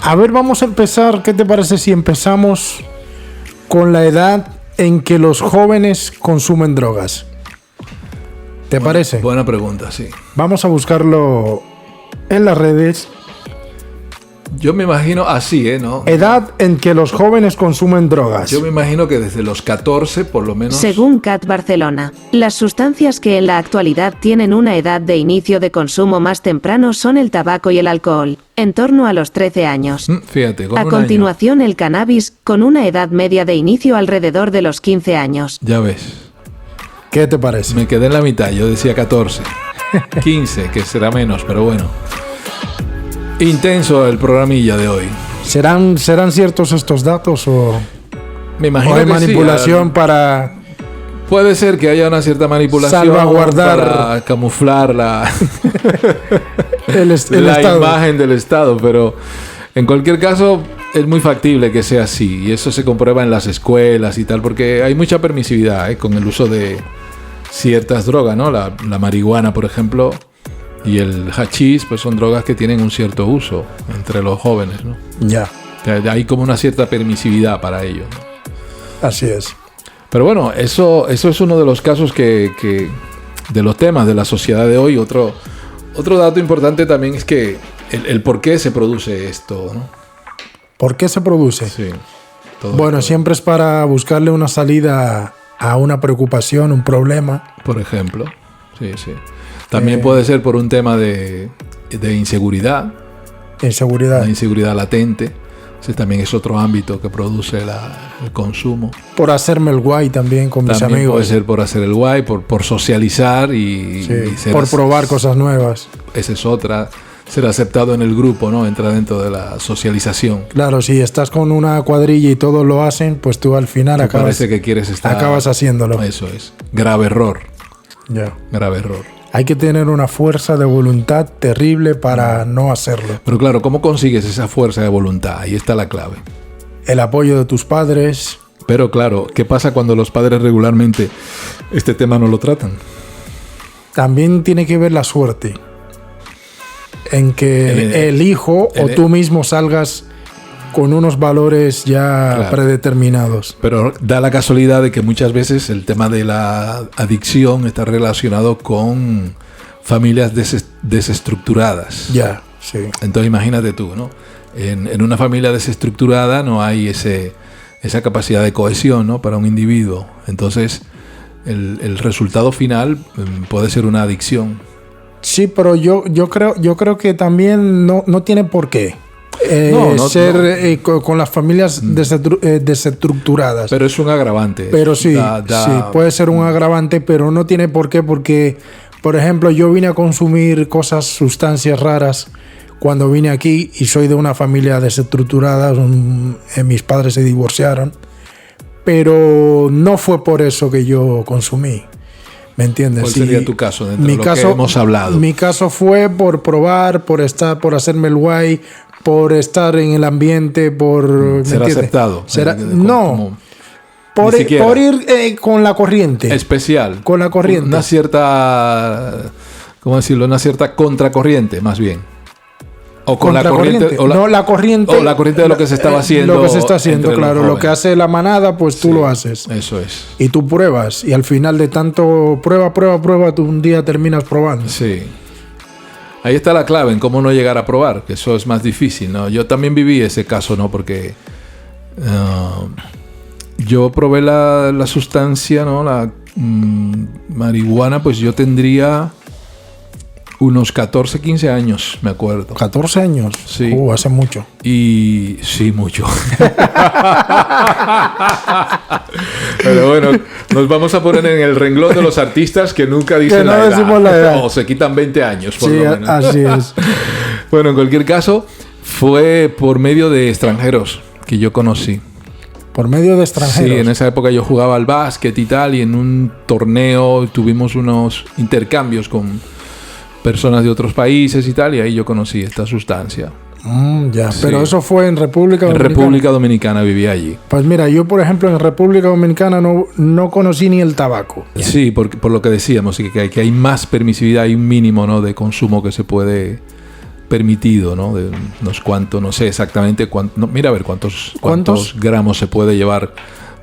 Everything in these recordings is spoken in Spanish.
A ver, vamos a empezar. ¿Qué te parece si empezamos con la edad en que los jóvenes consumen drogas? ¿Te parece? Buena pregunta, sí. Vamos a buscarlo en las redes. Yo me imagino así, ¿no? Edad en que los jóvenes consumen drogas. Yo me imagino que desde los 14, por lo menos... Según CAT Barcelona, las sustancias que en la actualidad tienen una edad de inicio de consumo más temprano son el tabaco y el alcohol, en torno a los 13 años. Fíjate, con A continuación el cannabis, con una edad media de inicio alrededor de los 15 años. Ya ves. ¿Qué te parece? Me quedé en la mitad, yo decía 14. 15, que será menos, pero bueno. Intenso el programilla de hoy. ¿Serán ciertos estos datos o me imagino hay que manipulación sí, para... Puede ser que haya una cierta manipulación salvaguardar para camuflar la Estado. Imagen del Estado, pero en cualquier caso es muy factible que sea así, y eso se comprueba en las escuelas y tal, porque hay mucha permisividad con el uso de ciertas drogas, ¿no? La marihuana, por ejemplo, y el hachís, pues son drogas que tienen un cierto uso entre los jóvenes, ¿no? Ya. Hay como una cierta permisividad para ello, ¿no? Así es. Pero bueno, eso es uno de los casos que de los temas de la sociedad de hoy. Otro dato importante también es que el por qué se produce esto, ¿no? ¿Por qué se produce? Sí. Bueno, siempre es para buscarle una salida a una preocupación, un problema. Por ejemplo. Sí. También puede ser por un tema de inseguridad. Inseguridad. La inseguridad latente. Ese también es otro ámbito que produce el consumo. Por hacerme el guay también con mis también amigos. Puede ser por hacer el guay, por socializar y ser por probar cosas nuevas. Esa es otra. Ser aceptado en el grupo, ¿no? Entra dentro de la socialización. Claro, si estás con una cuadrilla y todos lo hacen, pues tú al final parece que quieres estar... acabas haciéndolo. Eso es. Grave error. Ya. Grave error. Hay que tener una fuerza de voluntad terrible para no hacerlo. Pero claro, ¿cómo consigues esa fuerza de voluntad? Ahí está la clave. El apoyo de tus padres. Pero claro, ¿qué pasa cuando los padres regularmente este tema no lo tratan? También tiene que ver la suerte. En que el hijo o tú mismo salgas con unos valores ya predeterminados. Pero da la casualidad de que muchas veces el tema de la adicción está relacionado con familias desestructuradas. Ya, sí. Entonces imagínate tú, ¿no? En una familia desestructurada no hay esa capacidad de cohesión, ¿no? Para un individuo. Entonces el resultado final puede ser una adicción. Sí, pero yo creo que también no tiene por qué. Con las familias desestructuradas. Pero es un agravante. Pero sí, puede ser un agravante, pero no tiene por qué, porque, por ejemplo, yo vine a consumir sustancias raras cuando vine aquí y soy de una familia desestructurada. Mis padres se divorciaron, pero no fue por eso que yo consumí. ¿Me entiendes? ¿Cuál sería tu caso dentro de lo que hemos hablado? Mi caso fue por probar, por hacerme el guay, por estar en el ambiente, por... ser aceptado. Por ir con la corriente. Especial. Con la corriente. Una cierta... ¿Cómo decirlo? Una cierta contracorriente, más bien. O con la corriente. La corriente. O la corriente de lo que se estaba haciendo. Lo que se está haciendo, claro. Lo que hace la manada, pues tú lo haces. Eso es. Y tú pruebas. Y al final de tanto prueba, tú un día terminas probando. Sí. Ahí está la clave en cómo no llegar a probar, que eso es más difícil, ¿no? Yo también viví ese caso, ¿no? Porque yo probé la sustancia, ¿no? La marihuana, pues yo tendría unos 14, 15 años, me acuerdo. 14 años. Sí. Hace mucho. Y sí, mucho. Pero bueno, nos vamos a poner en el renglón de los artistas que nunca dicen la edad. O se quitan 20 años, por lo menos. Así es. Bueno, en cualquier caso, fue por medio de extranjeros que yo conocí. ¿Por medio de extranjeros? Sí, en esa época yo jugaba al básquet y tal, y en un torneo tuvimos unos intercambios con personas de otros países y tal, y ahí yo conocí esta sustancia. Ya, sí. Pero eso fue en República Dominicana. En República Dominicana vivía allí. Pues mira, yo por ejemplo en República Dominicana no conocí ni el tabaco. Sí, por lo que decíamos, que hay más permisividad, hay un mínimo, ¿no? de consumo que se puede permitido, ¿no? De unos cuantos, no sé exactamente cuánto, no, mira a ver cuántos gramos se puede llevar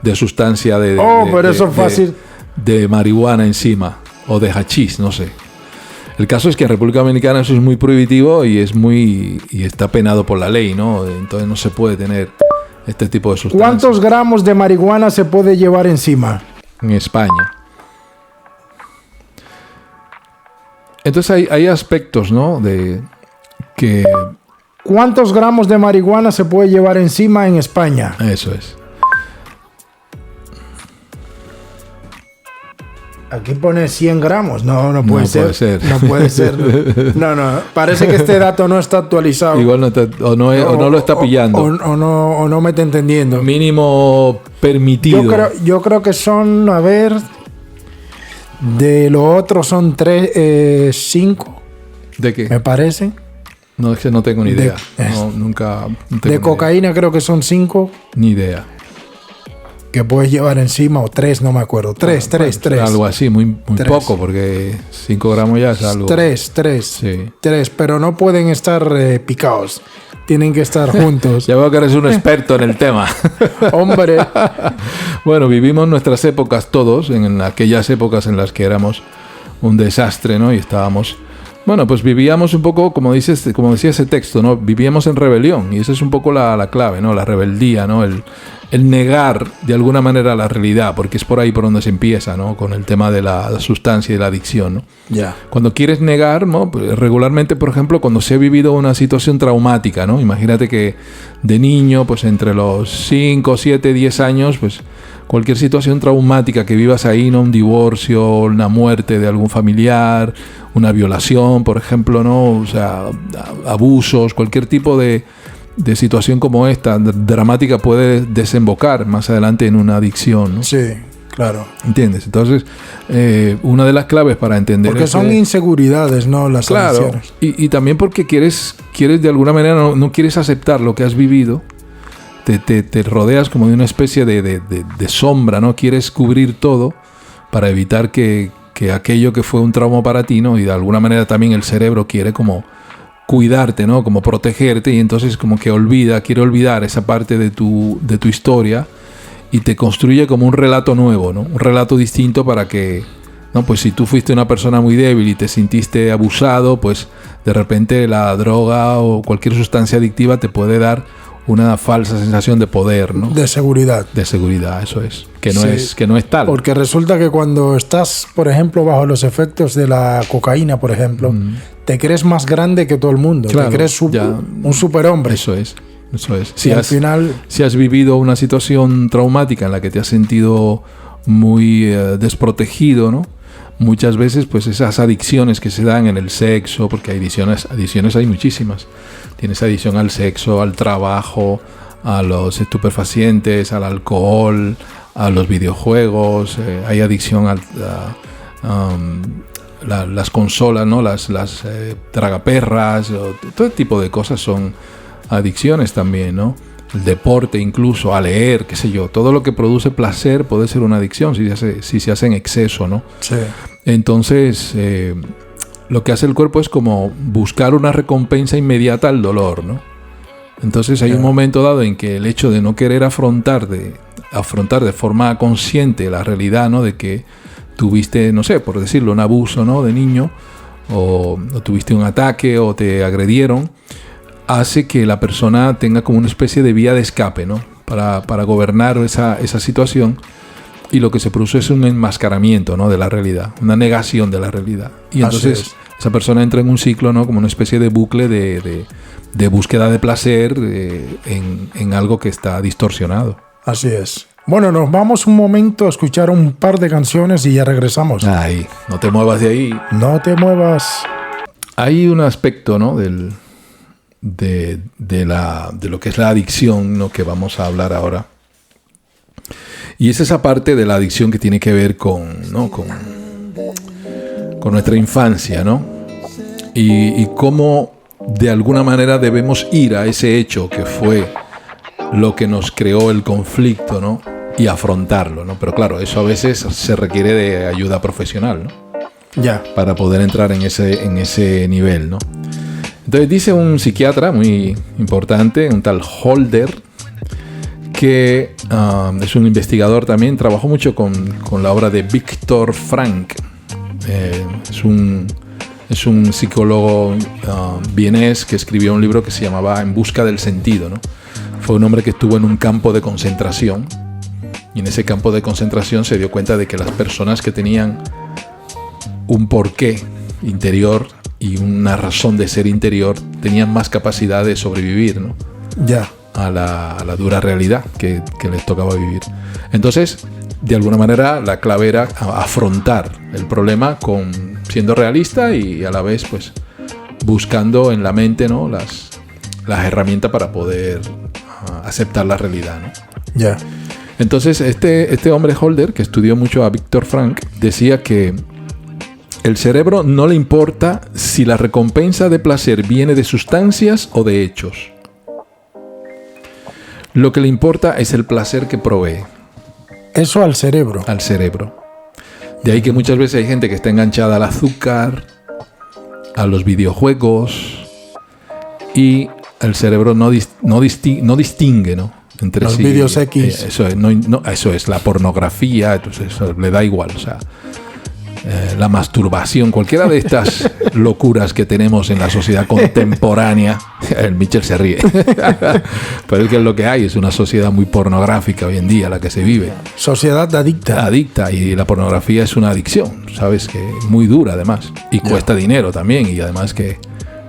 de sustancia pero eso es fácil. De marihuana encima, o de hachís, no sé. El caso es que en República Dominicana eso es muy prohibitivo y está penado por la ley, ¿no? Entonces no se puede tener este tipo de sustancias. ¿Cuántos gramos de marihuana se puede llevar encima? En España. Entonces hay aspectos, ¿no? De que... ¿Cuántos gramos de marihuana se puede llevar encima en España? Eso es. Aquí pone 100 gramos. No puede ser. No puede ser. No. Parece que este dato no está actualizado. Igual no lo está pillando. O no me está entendiendo. Mínimo permitido. Yo creo que son, a ver... De lo otro son 5. ¿De qué? Me parece. No, es que no tengo ni idea. Nunca. No tengo de cocaína idea. Creo que son 5. Ni idea. Que puedes llevar encima, o 3, no me acuerdo. 3. Algo así, muy poco, porque 5 gramos ya es algo. 3. Sí. 3, pero no pueden estar picados. Tienen que estar juntos. Ya veo que eres un experto en el tema. Hombre. Bueno, vivimos nuestras épocas todos, en aquellas épocas en las que éramos un desastre, ¿no? Y estábamos... Bueno, pues vivíamos un poco, como decía ese texto, ¿no? Vivíamos en rebelión. Y esa es un poco la clave, ¿no? La rebeldía, ¿no? El negar de alguna manera la realidad, porque es por ahí por donde se empieza, ¿no? Con el tema de la sustancia y la adicción, ¿no? Ya. Cuando quieres negar, ¿no? Pues regularmente, por ejemplo, cuando se ha vivido una situación traumática, ¿no? Imagínate que de niño, pues entre los 5, 7, 10 años, pues cualquier situación traumática que vivas ahí, ¿no? Un divorcio, una muerte de algún familiar, una violación, por ejemplo, ¿no? O sea, abusos, cualquier tipo de situación como esta, dramática, puede desembocar más adelante en una adicción, ¿no? Sí, claro. ¿Entiendes? Entonces, una de las claves para entender... Porque son inseguridades, ¿no? Las adicciones. Y también porque quieres de alguna manera, no quieres aceptar lo que has vivido. Te rodeas como de una especie de sombra, ¿no? Quieres cubrir todo para evitar que aquello que fue un trauma para ti, ¿no? Y de alguna manera también el cerebro quiere como cuidarte, ¿no? Como protegerte, y entonces como que quiere olvidar esa parte de tu historia y te construye como un relato nuevo, ¿no? Un relato distinto para que, ¿no? Pues si tú fuiste una persona muy débil y te sintiste abusado, pues de repente la droga o cualquier sustancia adictiva te puede dar una falsa sensación de poder, ¿no? De seguridad. De seguridad, eso es. Que no es tal. Porque resulta que cuando estás, por ejemplo, bajo los efectos de la cocaína, por ejemplo, te crees más grande que todo el mundo. Claro, te crees un superhombre. Eso es. Si has vivido una situación traumática en la que te has sentido muy desprotegido, ¿no? Muchas veces, pues esas adicciones que se dan en el sexo, porque adicciones hay muchísimas. Tienes adicción al sexo, al trabajo, a los estupefacientes, al alcohol, a los videojuegos. Hay adicción a las consolas, ¿no? Las tragaperras, todo tipo de cosas son adicciones también, ¿no? El deporte, incluso a leer, qué sé yo. Todo lo que produce placer puede ser una adicción si se hace en exceso, ¿no? Sí. Entonces, lo que hace el cuerpo es como buscar una recompensa inmediata al dolor, ¿no? Entonces hay un momento dado en que el hecho de no querer afrontar de forma consciente la realidad, ¿no? De que tuviste, no sé, por decirlo, un abuso, ¿no? De niño, o tuviste un ataque o te agredieron, hace que la persona tenga como una especie de vía de escape, ¿no? Para gobernar esa situación. Y lo que se produce es un enmascaramiento, ¿no? De la realidad, una negación de la realidad. Y entonces esa persona entra en un ciclo, ¿no? Como una especie de bucle de búsqueda de placer en algo que está distorsionado. Así es. Bueno, nos vamos un momento a escuchar un par de canciones y ya regresamos. Ay, no te muevas de ahí. No te muevas. Hay un aspecto, ¿no? De lo que es la adicción, ¿no? Que vamos a hablar ahora. Y es esa parte de la adicción que tiene que ver con nuestra infancia, ¿no? Y cómo de alguna manera debemos ir a ese hecho que fue lo que nos creó el conflicto, ¿no? Y afrontarlo, ¿no? Pero claro, eso a veces se requiere de ayuda profesional, ¿no? Ya. Para poder entrar en ese nivel, ¿no? Entonces dice un psiquiatra muy importante, un tal Holder, que es un investigador también, trabajó mucho con la obra de Viktor Frankl. Es un psicólogo vienés que escribió un libro que se llamaba En busca del sentido, ¿no? Fue un hombre que estuvo en un campo de concentración, y en ese campo de concentración se dio cuenta de que las personas que tenían un porqué interior y una razón de ser interior tenían más capacidad de sobrevivir, ¿no? Ya. A la dura realidad que les tocaba vivir. Entonces, de alguna manera, la clave era afrontar el problema siendo realista y a la vez, pues, buscando en la mente, ¿no? las herramientas para poder aceptar la realidad, ¿no? Ya. Entonces, este hombre Holder, que estudió mucho a Viktor Frankl, decía que el cerebro no le importa si la recompensa de placer viene de sustancias o de hechos. Lo que le importa es el placer que provee. Eso al cerebro. Al cerebro. De ahí que muchas veces hay gente que está enganchada al azúcar, a los videojuegos, y el cerebro no distingue, ¿no? Entre los sí. vídeos X. Eso es la pornografía, entonces eso le da igual, o sea, la masturbación, cualquiera de estas locuras que tenemos en la sociedad contemporánea. El Mitchell se ríe. Pero es que lo que hay es una sociedad muy pornográfica hoy en día, la que se vive. Sociedad adicta. Adicta, y la pornografía es una adicción, ¿sabes? Que muy dura además. Y cuesta dinero también, y además que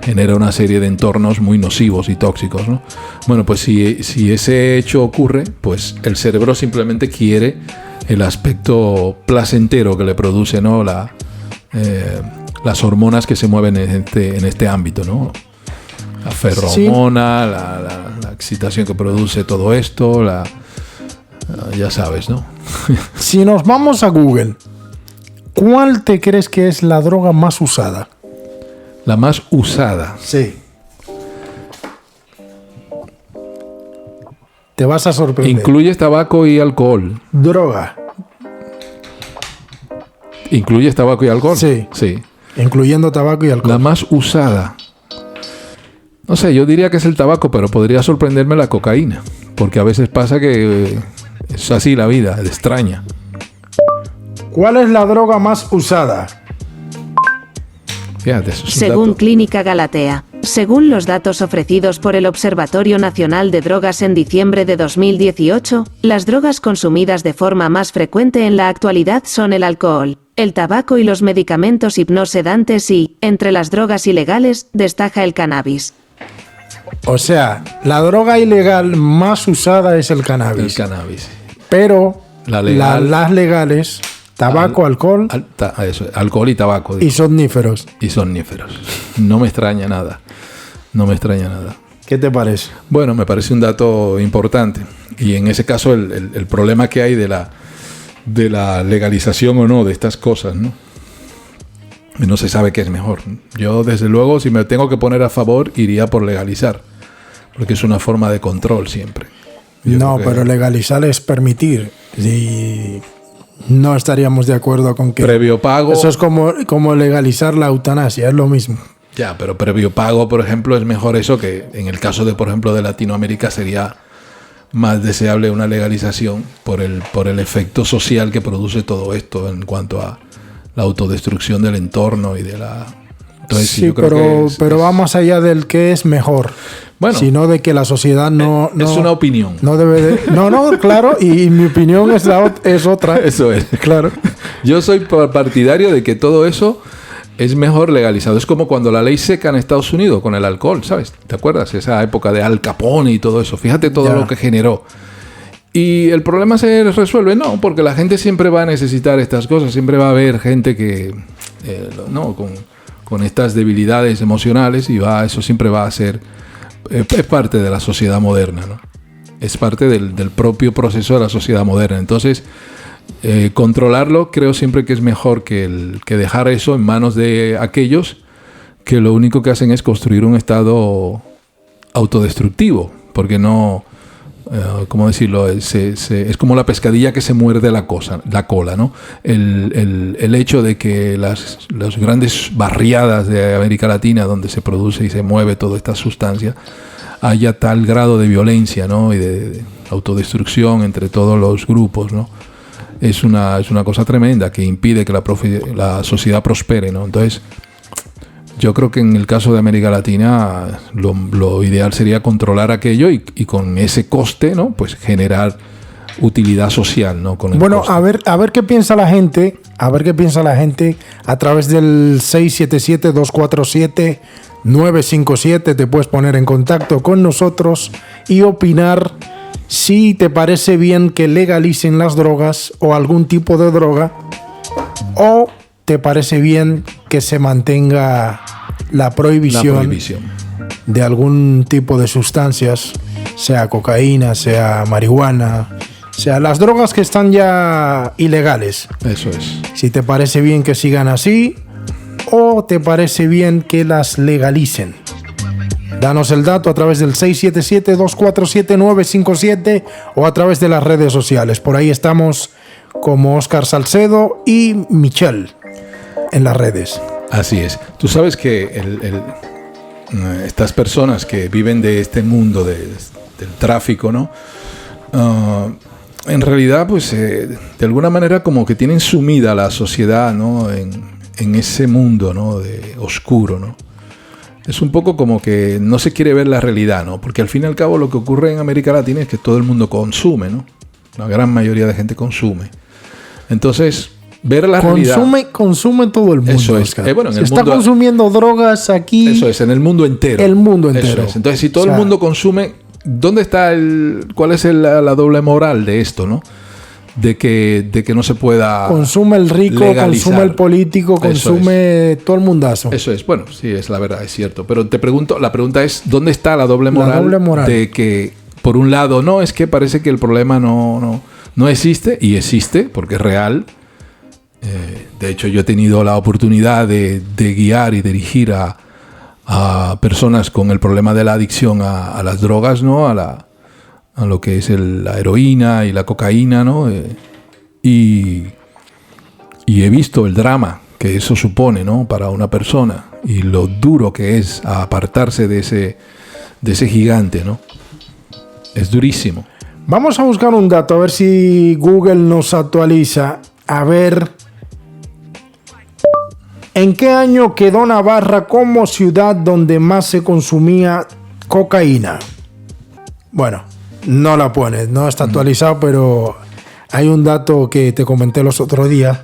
genera una serie de entornos muy nocivos y tóxicos, ¿no? Bueno, pues si ese hecho ocurre, pues el cerebro simplemente quiere el aspecto placentero que le produce, ¿no? Las hormonas que se mueven en este ámbito, ¿no? La ferromona, sí. La excitación que produce todo esto, ya sabes, ¿no? Si nos vamos a Google, ¿cuál te crees que es la droga más usada? La más usada. Sí. Te vas a sorprender. Incluye tabaco y alcohol. Droga. ¿Incluye tabaco y alcohol? Sí. Sí. Incluyendo tabaco y alcohol. La más usada. No sé, yo diría que es el tabaco, pero podría sorprenderme la cocaína. Porque a veces pasa que es así la vida, es extraña. ¿Cuál es la droga más usada? Fíjate, eso es Según un dato. Clínica Galatea. Según los datos ofrecidos por el Observatorio Nacional de Drogas en diciembre de 2018, las drogas consumidas de forma más frecuente en la actualidad son el alcohol, el tabaco y los medicamentos hipnosedantes y, entre las drogas ilegales, destaca el cannabis. O sea, la droga ilegal más usada es el cannabis. El cannabis. Pero La legal, las legales, tabaco, alcohol alcohol y tabaco. y somníferos. Y somníferos. No me extraña nada. No me extraña nada. ¿Qué te parece? Bueno, me parece un dato importante. Y en ese caso el problema que hay de la legalización o no de estas cosas, ¿no? No se sabe qué es mejor. Yo, desde luego, si me tengo que poner a favor, iría por legalizar. Porque es una forma de control siempre. No, pero legalizar es permitir. Y no estaríamos de acuerdo con que... Previo pago... Eso es como legalizar la eutanasia, es lo mismo. Ya, pero previo pago, por ejemplo, es mejor eso que en el caso de, por ejemplo, de Latinoamérica sería más deseable una legalización por el efecto social que produce todo esto en cuanto a la autodestrucción del entorno y de la... Entonces, sí, yo creo pero va más allá del que es mejor. Bueno, sino de que la sociedad no es una opinión. No debe de... No, claro, y mi opinión es otra. Eso es. Claro. Yo soy partidario de que todo eso es mejor legalizado. Es como cuando la ley seca en Estados Unidos con el alcohol, ¿sabes? ¿Te acuerdas? Esa época de Al Capone y todo eso. Fíjate todo lo que generó. ¿Y el problema se resuelve? No, porque la gente siempre va a necesitar estas cosas. Siempre va a haber gente que... con estas debilidades emocionales y eso siempre va a ser... es parte de la sociedad moderna, ¿no? Es parte del propio proceso de la sociedad moderna. Entonces... controlarlo creo siempre que es mejor que dejar eso en manos de aquellos que lo único que hacen es construir un estado autodestructivo, porque no ¿cómo decirlo? Es como la pescadilla que se muerde la cola, ¿no? El hecho de que las grandes barriadas de América Latina, donde se produce y se mueve toda esta sustancia, haya tal grado de violencia, ¿no? Y de autodestrucción entre todos los grupos, ¿no? Es una cosa tremenda que impide que la sociedad prospere, ¿no? Entonces, yo creo que en el caso de América Latina lo ideal sería controlar aquello y con ese coste, ¿no? Pues generar utilidad social, ¿no? Con el bueno, coste. a ver qué piensa la gente, a través del 677-247-957. Te puedes poner en contacto con nosotros y opinar si te parece bien que legalicen las drogas o algún tipo de droga, o te parece bien que se mantenga la prohibición de algún tipo de sustancias, sea cocaína, sea marihuana, sea las drogas que están ya ilegales. Eso es. Si te parece bien que sigan así o te parece bien que las legalicen. Danos el dato a través del 677-247-957 o a través de las redes sociales. Por ahí estamos como Óscar Salcedo y Michelle en las redes. Así es. Tú sabes que estas personas que viven de este mundo del tráfico, ¿no? En realidad, pues, de alguna manera como que tienen sumida la sociedad, ¿no? En ese mundo, ¿no? De oscuro, ¿no? Es un poco como que no se quiere ver la realidad, ¿no? Porque al fin y al cabo lo que ocurre en América Latina es que todo el mundo consume, ¿no? La gran mayoría de gente consume. Entonces, ver la realidad... Consume todo el mundo. Eso es. Bueno, en se el está mundo, consumiendo drogas aquí. Eso es, en el mundo entero. El mundo entero. Eso es. Entonces, si todo el mundo consume, ¿dónde está cuál es la doble moral de esto, no? De que no se pueda consume el rico, legalizar. Consume el político, consume todo el mundazo. Eso es. Bueno, sí, es la verdad, es cierto. Pero la pregunta es, ¿dónde está la doble moral? La doble moral. De que, por un lado, no, es que parece que el problema no existe, y existe, porque es real. De hecho, yo he tenido la oportunidad de guiar y dirigir a personas con el problema de la adicción a las drogas, ¿no? A lo que es la heroína y la cocaína, ¿no? Y he visto el drama que eso supone, ¿no? Para una persona, y lo duro que es apartarse de ese gigante, ¿no? Es durísimo. Vamos a buscar un dato, a ver si Google nos actualiza. A ver, ¿en qué año quedó Navarra como ciudad donde más se consumía cocaína? Bueno, no la pone, no está actualizado, pero hay un dato que te comenté los otros días.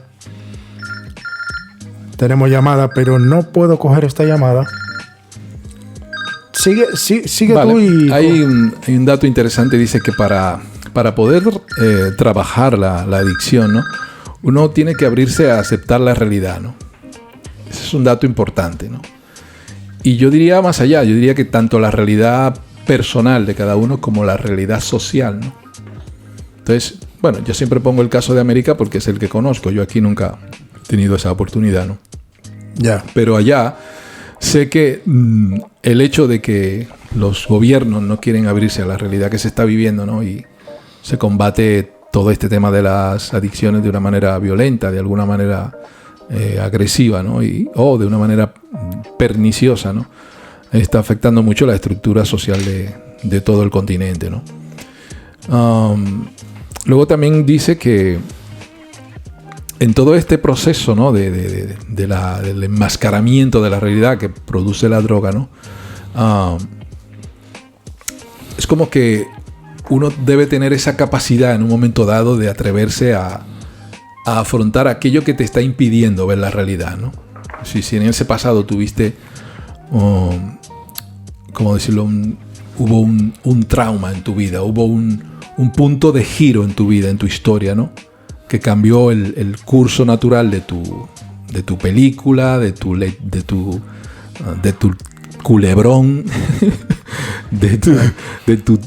Tenemos llamada, pero no puedo coger esta llamada. Sigue vale. Tú y... Hay un dato interesante, dice que para poder trabajar la adicción, ¿no? Uno tiene que abrirse a aceptar la realidad, ¿no? Ese es un dato importante, ¿no? Y yo diría más allá, yo diría que tanto la realidad personal de cada uno como la realidad social, ¿no? Entonces, bueno, yo siempre pongo el caso de América porque es el que conozco. Yo aquí nunca he tenido esa oportunidad, ¿no? Ya. Pero allá sé que el hecho de que los gobiernos no quieren abrirse a la realidad que se está viviendo, ¿no? Y se combate todo este tema de las adicciones de una manera violenta, de alguna manera agresiva, ¿no? O de una manera perniciosa, ¿no? Está afectando mucho la estructura social de todo el continente, ¿no? Luego también dice que en todo este proceso, ¿no? del enmascaramiento de la realidad que produce la droga, ¿no? Es como que uno debe tener esa capacidad en un momento dado de atreverse a afrontar aquello que te está impidiendo ver la realidad, ¿no? Si en ese pasado tuviste, ¿cómo decirlo? Hubo un trauma en tu vida, hubo un punto de giro en tu vida, en tu historia, ¿no? Que cambió el curso natural de tu película, de tu culebrón, de tu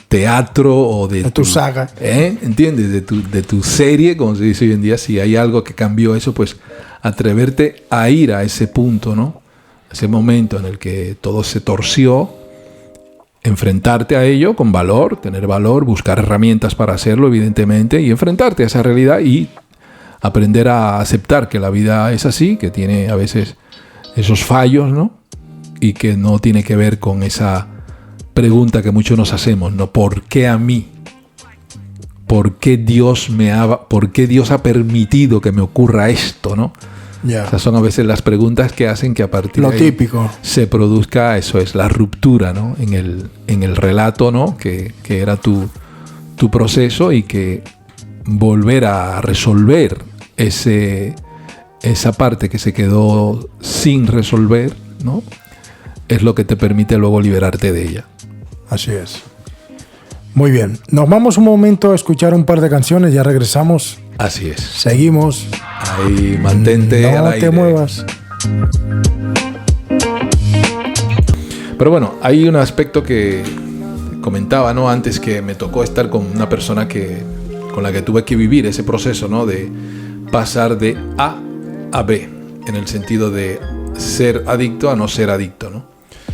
teatro o de tu saga. ¿Entiendes? De tu serie, como se dice hoy en día. Si hay algo que cambió eso, pues atreverte a ir a ese punto, ¿no? Ese momento en el que todo se torció, enfrentarte a ello con valor, tener valor, buscar herramientas para hacerlo, evidentemente, y enfrentarte a esa realidad y aprender a aceptar que la vida es así, que tiene a veces esos fallos, ¿no? Y que no tiene que ver con esa pregunta que muchos nos hacemos, ¿no? ¿Por qué a mí? ¿Por qué Dios ha permitido que me ocurra esto, ¿no? Yeah. Esas son a veces las preguntas que hacen que a partir Lo de ahí típico. se produzca, eso es, la ruptura, ¿no? En el relato, ¿no? Que era tu proceso, y que volver a resolver esa parte que se quedó sin resolver, ¿no? Es lo que te permite luego liberarte de ella. Así es. Muy bien. Nos vamos un momento a escuchar un par de canciones, ya regresamos. Así es. Seguimos. Ahí, mantente al aire. No te muevas. Pero bueno, hay un aspecto que comentaba, ¿no? Antes, que me tocó estar con una persona con la que tuve que vivir ese proceso, ¿no? De pasar de A a B, en el sentido de ser adicto a no ser adicto, ¿no?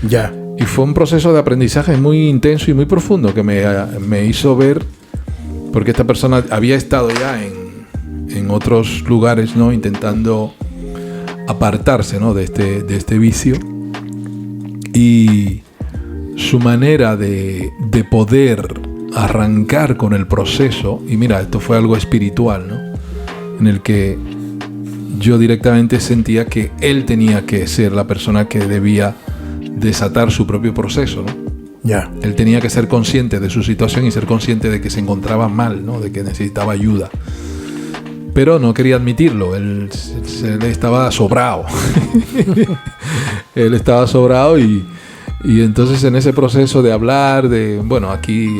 Ya. Y fue un proceso de aprendizaje muy intenso y muy profundo que me hizo ver, porque esta persona había estado ya en otros lugares, ¿no? Intentando apartarse, ¿no? de este vicio, y su manera de poder arrancar con el proceso. Y mira, esto fue algo espiritual, ¿no? En el que yo directamente sentía que él tenía que ser la persona que debía desatar su propio proceso, ¿no? Ya. Él tenía que ser consciente de su situación y ser consciente de que se encontraba mal, ¿no? De que necesitaba ayuda. Pero no quería admitirlo. Él estaba sobrado. Él estaba sobrado, y entonces en ese proceso de hablar, bueno, aquí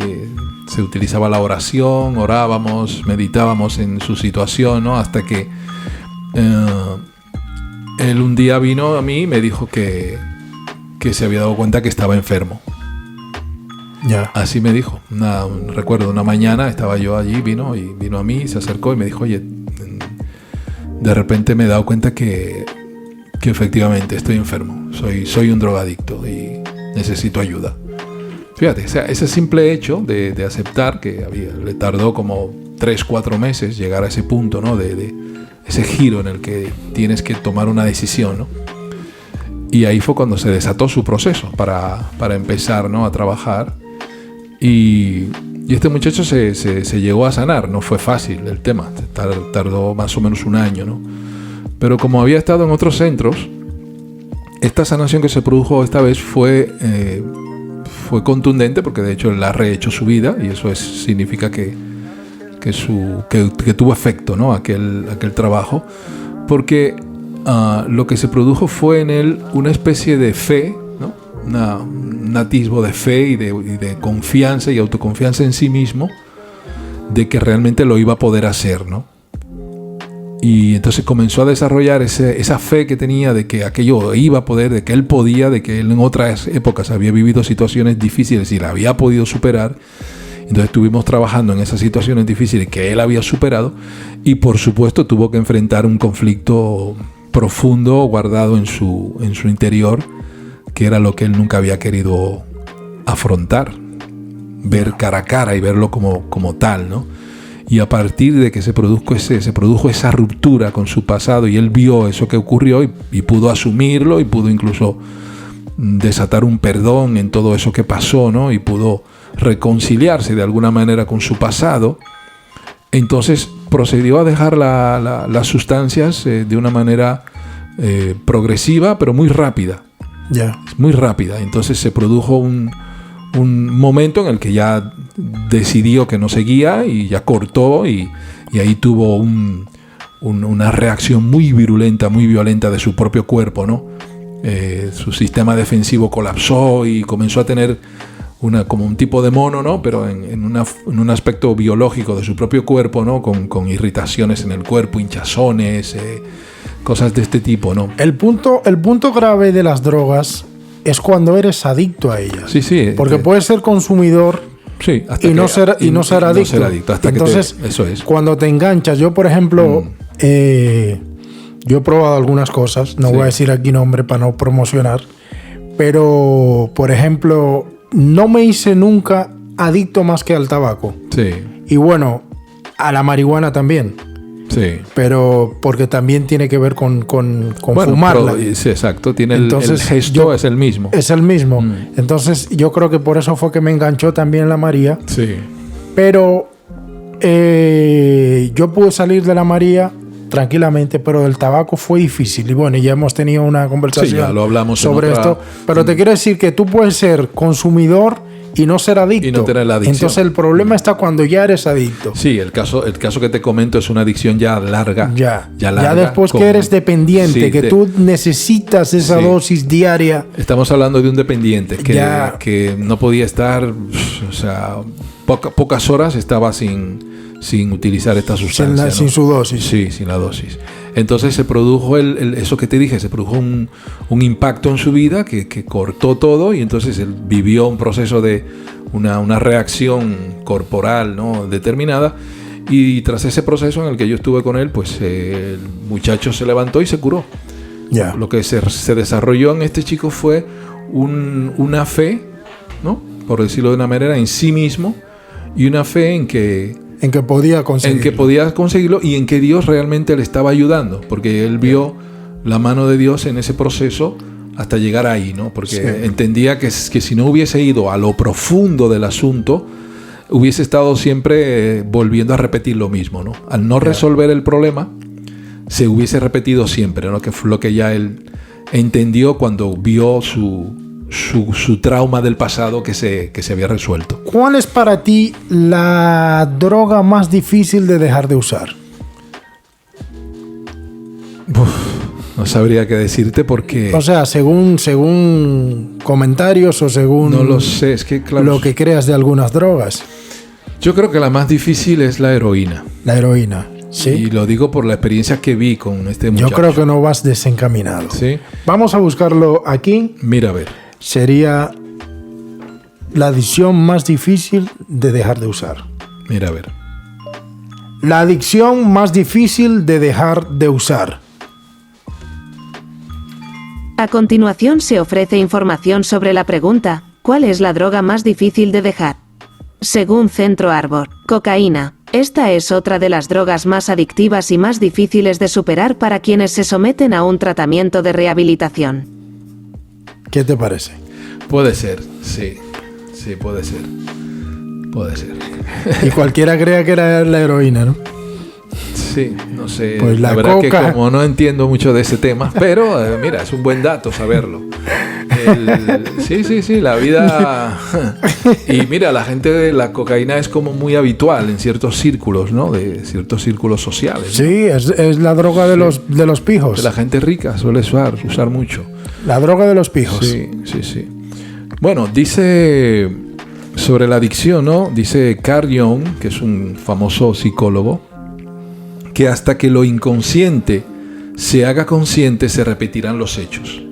se utilizaba la oración, orábamos, meditábamos en su situación, ¿no? Hasta que él un día vino a mí y me dijo que se había dado cuenta que estaba enfermo. Ya. Así me dijo. Recuerdo una mañana, estaba yo allí, vino a mí, se acercó y me dijo: oye, de repente me he dado cuenta que efectivamente estoy enfermo, soy un drogadicto y necesito ayuda. Fíjate, o sea, ese simple hecho de aceptar que le tardó como 3-4 meses llegar a ese punto, ¿no? De ese giro en el que tienes que tomar una decisión, ¿no? Y ahí fue cuando se desató su proceso para empezar, ¿no? A trabajar. Y este muchacho se llegó a sanar. No fue fácil el tema, tardó más o menos un año, ¿no? Pero como había estado en otros centros, esta sanación que se produjo esta vez fue contundente, porque de hecho él ha rehecho su vida, y eso significa que tuvo efecto, ¿no? aquel trabajo, porque lo que se produjo fue en él una especie de fe, ¿no? Un atisbo de fe y de confianza y autoconfianza en sí mismo, de que realmente lo iba a poder hacer, ¿no? Y entonces comenzó a desarrollar esa fe que tenía de que aquello iba a poder, de que él podía, de que él en otras épocas había vivido situaciones difíciles y la había podido superar. Entonces estuvimos trabajando en esas situaciones difíciles que él había superado, y por supuesto tuvo que enfrentar un conflicto profundo guardado en su interior, que era lo que él nunca había querido afrontar, ver cara a cara y verlo como tal, ¿no? Y a partir de que se produjo esa ruptura con su pasado, y él vio eso que ocurrió y pudo asumirlo, y pudo incluso desatar un perdón en todo eso que pasó, ¿no? Y pudo reconciliarse de alguna manera con su pasado. Entonces procedió a dejar las sustancias de una manera progresiva, pero muy rápida. Ya. Muy rápida. Entonces se produjo un momento en el que ya decidió que no seguía y ya cortó, y ahí tuvo una reacción muy virulenta, muy violenta de su propio cuerpo, ¿no? Su sistema defensivo colapsó y comenzó a tener como un tipo de mono, ¿no? Pero en un aspecto biológico de su propio cuerpo, ¿no? Con irritaciones en el cuerpo, hinchazones, cosas de este tipo, ¿no? El punto grave de las drogas es cuando eres adicto a ellas. Sí. Porque puedes ser consumidor, sí, y no ser adicto. Hasta entonces, eso es. Cuando te enganchas, yo por ejemplo, yo he probado algunas cosas, no voy a decir aquí nombre para no promocionar, pero por ejemplo, no me hice nunca adicto más que al tabaco. Sí. Y bueno, a la marihuana también. Sí. Pero porque también tiene que ver con Bueno, fumarla. sí, exacto. Tiene Entonces, el gesto es el mismo. Es el mismo. Entonces yo creo que por eso fue que me enganchó también la María. Sí. Pero yo pude salir de la María tranquilamente, pero del tabaco fue difícil. Y bueno, ya hemos tenido una conversación Sí, ya lo hablamos sobre esto. Pero te quiero decir que tú puedes ser consumidor y no ser adicto. Y no tener la adicción. Entonces el problema está cuando ya eres adicto. Sí, el caso que te comento es una adicción ya larga. Ya larga, después que eres dependiente, sí, que tú necesitas esa dosis diaria. Estamos hablando de un dependiente que no podía estar, o sea, pocas horas estaba sin utilizar esta sustancia. Sin su dosis. Sí, sin la dosis. Entonces se produjo eso que te dije, se produjo un impacto en su vida que cortó todo, y entonces él vivió un proceso de una reacción corporal, ¿no?, determinada, y tras ese proceso en el que yo estuve con él, pues el muchacho se levantó y se curó. Ya. Lo que se desarrolló en este chico fue una fe, ¿no?, por decirlo de una manera, en sí mismo, y una fe en que podía conseguirlo y en que Dios realmente le estaba ayudando, porque él vio la mano de Dios en ese proceso hasta llegar ahí, ¿no? Porque entendía que si no hubiese ido a lo profundo del asunto, hubiese estado siempre volviendo a repetir lo mismo, ¿no? Al no resolver el problema, se hubiese repetido siempre, ¿no? Que fue lo que ya él entendió cuando vio su trauma del pasado que se había resuelto. ¿Cuál es para ti la droga más difícil de dejar de usar? No sabría qué decirte porque... O sea, según comentarios o según... No lo sé, es que claro... Lo que creas de algunas drogas. Yo creo que la más difícil es la heroína. La heroína, sí. Y lo digo por la experiencia que vi con este muchacho. Yo creo que no vas desencaminado. Sí. Vamos a buscarlo aquí. Mira, a ver. Sería la adicción más difícil de dejar de usar. Mira, a ver. La adicción más difícil de dejar de usar. A continuación se ofrece información sobre la pregunta, ¿cuál es la droga más difícil de dejar? Según Centro Arbor, cocaína. Esta es otra de las drogas más adictivas y más difíciles de superar para quienes se someten a un tratamiento de rehabilitación. ¿Qué te parece? Puede ser, sí. Sí, puede ser. Puede ser. Y cualquiera crea que era la heroína, ¿no? Sí, no sé. Pues la verdad coca... que como no entiendo mucho de ese tema, pero mira, es un buen dato saberlo. Sí, la vida... Y mira, la gente de la cocaína es como muy habitual en ciertos círculos, ¿no? De ciertos círculos sociales, ¿no? Sí, es la droga de los pijos. De la gente rica suele usar mucho. La droga de los pijos. Sí. Bueno, dice sobre la adicción, ¿no? Dice Carl Jung, que es un famoso psicólogo, que hasta que lo inconsciente se haga consciente, se repetirán los hechos.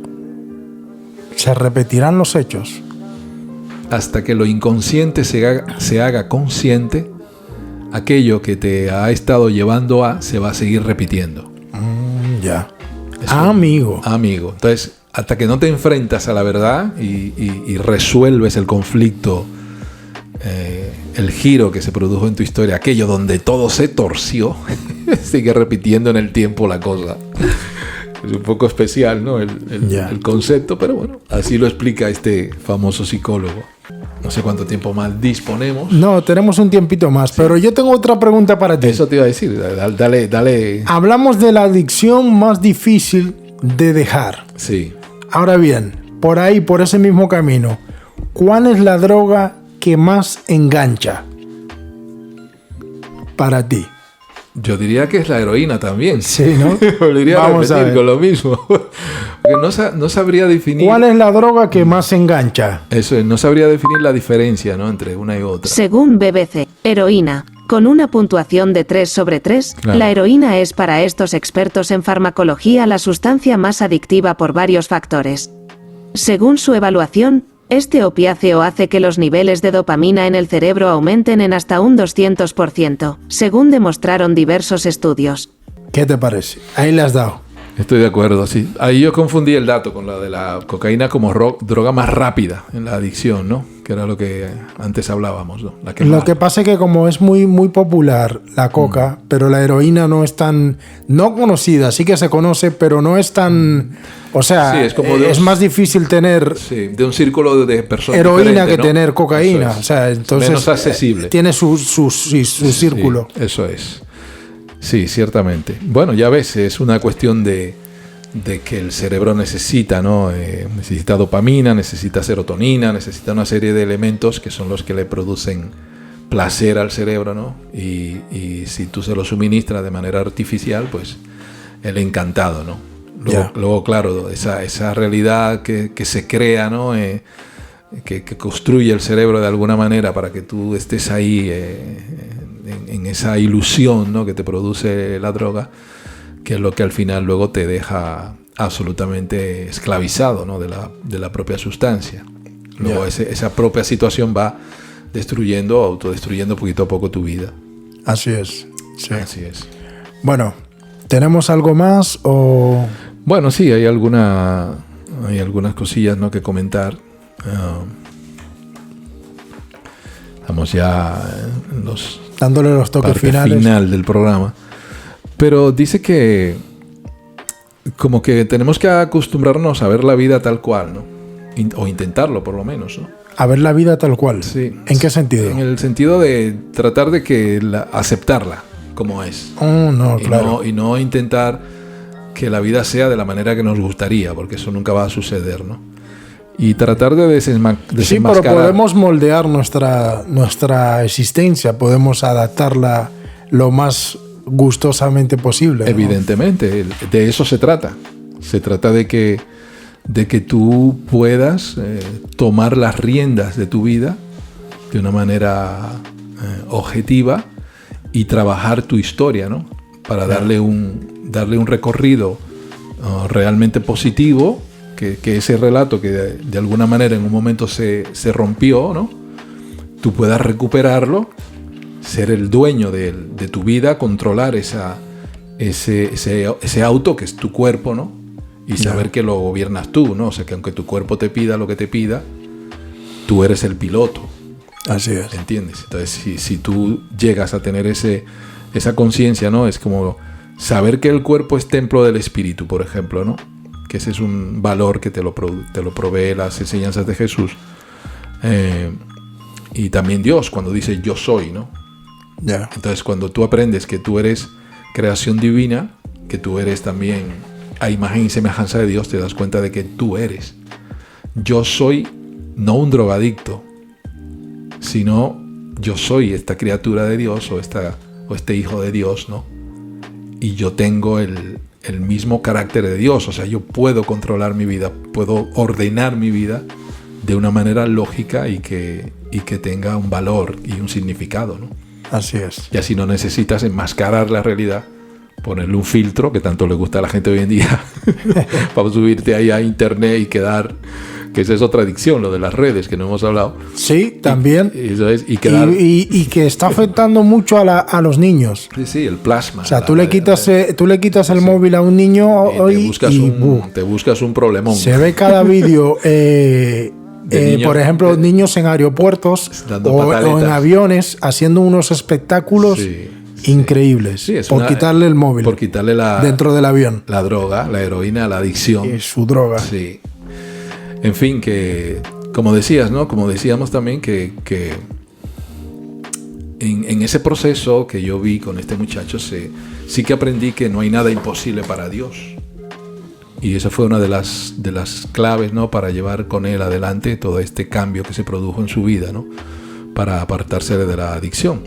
¿Se repetirán los hechos? Hasta que lo inconsciente se haga consciente, aquello que te ha estado llevando se va a seguir repitiendo. Ya. Amigo. Entonces, hasta que no te enfrentas a la verdad y resuelves el conflicto, el giro que se produjo en tu historia, aquello donde todo se torció, sigue repitiendo en el tiempo la cosa. Es un poco especial, ¿no? El concepto, pero bueno, así lo explica este famoso psicólogo. No sé cuánto tiempo más disponemos. No, tenemos un tiempito más, sí. Pero yo tengo otra pregunta para ti. Eso te iba a decir, dale. Hablamos de la adicción más difícil de dejar. Sí. Ahora bien, por ahí, por ese mismo camino, ¿cuál es la droga que más engancha para ti? Yo diría que es la heroína también. Sí, ¿no? Volvería a repetir con lo mismo. Porque no sabría definir... ¿Cuál es la droga que más engancha? Eso es, no sabría definir la diferencia, ¿no?, entre una y otra. Según BBC, heroína. Con una puntuación de 3 sobre 3, claro. La heroína es para estos expertos en farmacología la sustancia más adictiva por varios factores. Según su evaluación, este opiáceo hace que los niveles de dopamina en el cerebro aumenten en hasta un 200%, según demostraron diversos estudios. ¿Qué te parece? Ahí le has dado. Estoy de acuerdo, sí. Ahí yo confundí el dato con la de la cocaína como droga más rápida en la adicción, ¿no? que era lo que antes hablábamos, ¿no? Lo que pasa es que como es muy, muy popular la coca, pero la heroína no es tan... No conocida, sí que se conoce, pero no es tan... O sea, sí, es más difícil tener... Sí, de un círculo de personas heroína que ¿no? tener cocaína. Es. O sea, entonces... Menos accesible. Tiene su círculo. Sí, eso es. Sí, ciertamente. Bueno, ya ves, es una cuestión de que el cerebro necesita, ¿no? Necesita dopamina, necesita serotonina, necesita una serie de elementos que son los que le producen placer al cerebro, ¿no? Y si tú se lo suministras de manera artificial, pues el encantado, ¿no? Luego claro, esa realidad que se crea, ¿no? Que construye el cerebro de alguna manera para que tú estés ahí en esa ilusión, ¿no? Que te produce la droga, que es lo que al final luego te deja absolutamente esclavizado, ¿no? de la propia sustancia. Luego esa propia situación va autodestruyendo poquito a poco tu vida. Así es. Sí. Así es. Bueno, ¿tenemos algo más o...? Bueno, sí, hay algunas cosillas, ¿no? que comentar. Estamos ya dándole los toques finales. Final del programa. Pero dice que como que tenemos que acostumbrarnos a ver la vida tal cual, ¿no? O intentarlo por lo menos, ¿no? A ver la vida tal cual. Sí. ¿En qué sentido? En el sentido de tratar de aceptarla como es. No, claro. Y no intentar que la vida sea de la manera que nos gustaría, porque eso nunca va a suceder, ¿no? Y tratar de desenmascarar. Sí, pero podemos moldear nuestra existencia, podemos adaptarla lo más gustosamente posible, ¿no? Evidentemente, de eso se trata. Se trata de que tú puedas tomar las riendas de tu vida de una manera objetiva y trabajar tu historia, ¿no? Para darle un recorrido realmente positivo, que ese relato que de alguna manera en un momento se rompió, ¿no? Tú puedas recuperarlo, ser el dueño de tu vida, controlar ese auto que es tu cuerpo, ¿no? Y saber que lo gobiernas tú, ¿no? O sea, que aunque tu cuerpo te pida lo que te pida, tú eres el piloto. Así es. ¿Entiendes? Entonces, si tú llegas a tener esa conciencia, ¿no? Es como saber que el cuerpo es templo del espíritu, por ejemplo, ¿no? Que ese es un valor que te lo provee las enseñanzas de Jesús. Y también Dios, cuando dice yo soy, ¿no? Yeah. Entonces, cuando tú aprendes que tú eres creación divina, que tú eres también a imagen y semejanza de Dios, te das cuenta de que tú eres. Yo soy no un drogadicto, sino yo soy esta criatura de Dios o este hijo de Dios, ¿no? Y yo tengo el mismo carácter de Dios, o sea, yo puedo controlar mi vida, puedo ordenar mi vida de una manera lógica y que tenga un valor y un significado, ¿no? Así es. Y así no necesitas enmascarar la realidad, ponerle un filtro que tanto le gusta a la gente hoy en día para subirte ahí a internet y quedar, que esa es otra adicción, lo de las redes que no hemos hablado. Sí, también. Eso es, y quedar... y que está afectando mucho a los niños. Sí, el plasma. O sea, tú le quitas el móvil a un niño hoy te buscas un problemón. Se ve cada vídeo, por ejemplo, niños en aeropuertos o en aviones haciendo unos espectáculos increíbles, sí, quitarle el móvil, por quitarle dentro del avión, la droga, la heroína, la adicción. Es su droga. Sí. En fin, que como decías, ¿no? Como decíamos también que en ese proceso que yo vi con este muchacho, sí que aprendí que no hay nada imposible para Dios. Y esa fue una de las claves, ¿no? Para llevar con él adelante todo este cambio que se produjo en su vida, ¿no? Para apartarse de la adicción.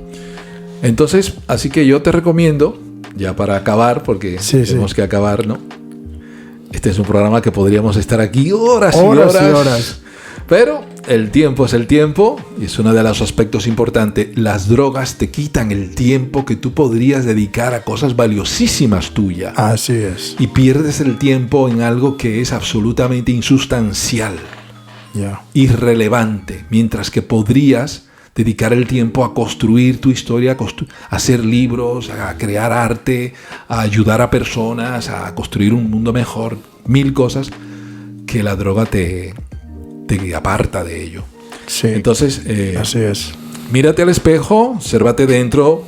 Entonces, así que yo te recomiendo, ya para acabar, porque tenemos que acabar, ¿no? Este es un programa que podríamos estar aquí horas y horas. Pero el tiempo es el tiempo y es uno de los aspectos importantes. Las drogas te quitan el tiempo que tú podrías dedicar a cosas valiosísimas tuyas. Así es. Y pierdes el tiempo en algo que es absolutamente insustancial, irrelevante, mientras que podrías dedicar el tiempo a construir tu historia, a hacer libros, a crear arte, a ayudar a personas, a construir un mundo mejor, 1000 cosas que la droga te aparta de ello. Sí. Entonces, así es. mírate al espejo, obsérvate dentro,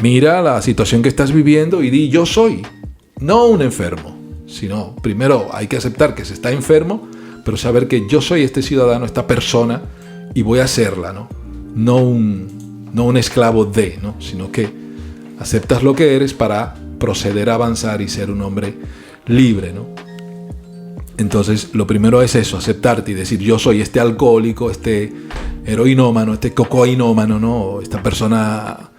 mira la situación que estás viviendo y di, yo soy, no un enfermo, sino primero hay que aceptar que se está enfermo, pero saber que yo soy este ciudadano, esta persona, y voy a hacerla, ¿no? No un esclavo de, ¿no? Sino que aceptas lo que eres para proceder a avanzar y ser un hombre libre, ¿no? Entonces, lo primero es eso, aceptarte y decir, yo soy este alcohólico, este heroinómano, este cocainómano, ¿no? Esta persona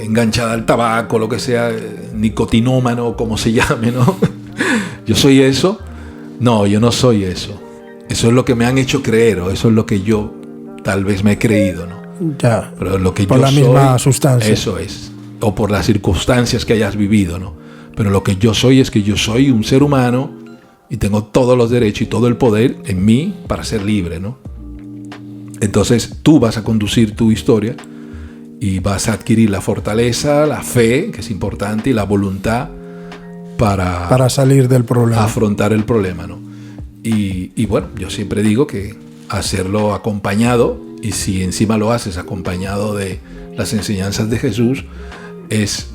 enganchada al tabaco, lo que sea, nicotinómano, como se llame, ¿no? Yo soy eso. No, yo no soy eso. Eso es lo que me han hecho creer, o eso es lo que yo tal vez me he creído, ¿no? Ya. Pero lo que por yo la soy, misma sustancia. eso es. O por las circunstancias que hayas vivido, ¿no? Pero lo que yo soy es que yo soy un ser humano y tengo todos los derechos y todo el poder en mí para ser libre, ¿no? Entonces tú vas a conducir tu historia y vas a adquirir la fortaleza, la fe, que es importante, y la voluntad para salir del problema. Afrontar el problema, ¿no? Y bueno, yo siempre digo que hacerlo acompañado, y si encima lo haces acompañado de las enseñanzas de Jesús, es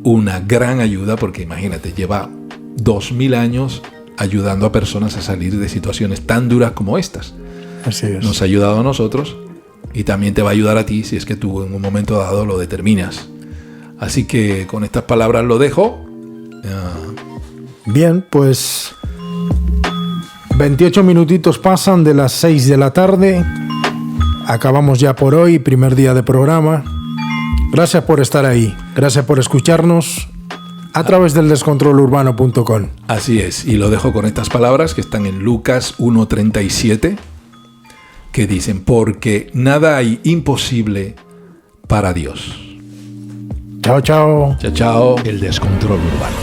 una gran ayuda, porque imagínate, lleva 2000 años ayudando a personas a salir de situaciones tan duras como estas. Así es. Nos ha ayudado a nosotros y también te va a ayudar a ti si es que tú en un momento dado lo determinas. Así que con estas palabras lo dejo. Bien, pues 28 minutitos pasan de las 6 de la tarde. Acabamos ya por hoy, primer día de programa. Gracias por estar ahí. Gracias por escucharnos a través del descontrolurbano.com. Así es, y lo dejo con estas palabras que están en Lucas 1:37, que dicen, porque nada hay imposible para Dios. Chao, chao. Chao, chao. El descontrol urbano.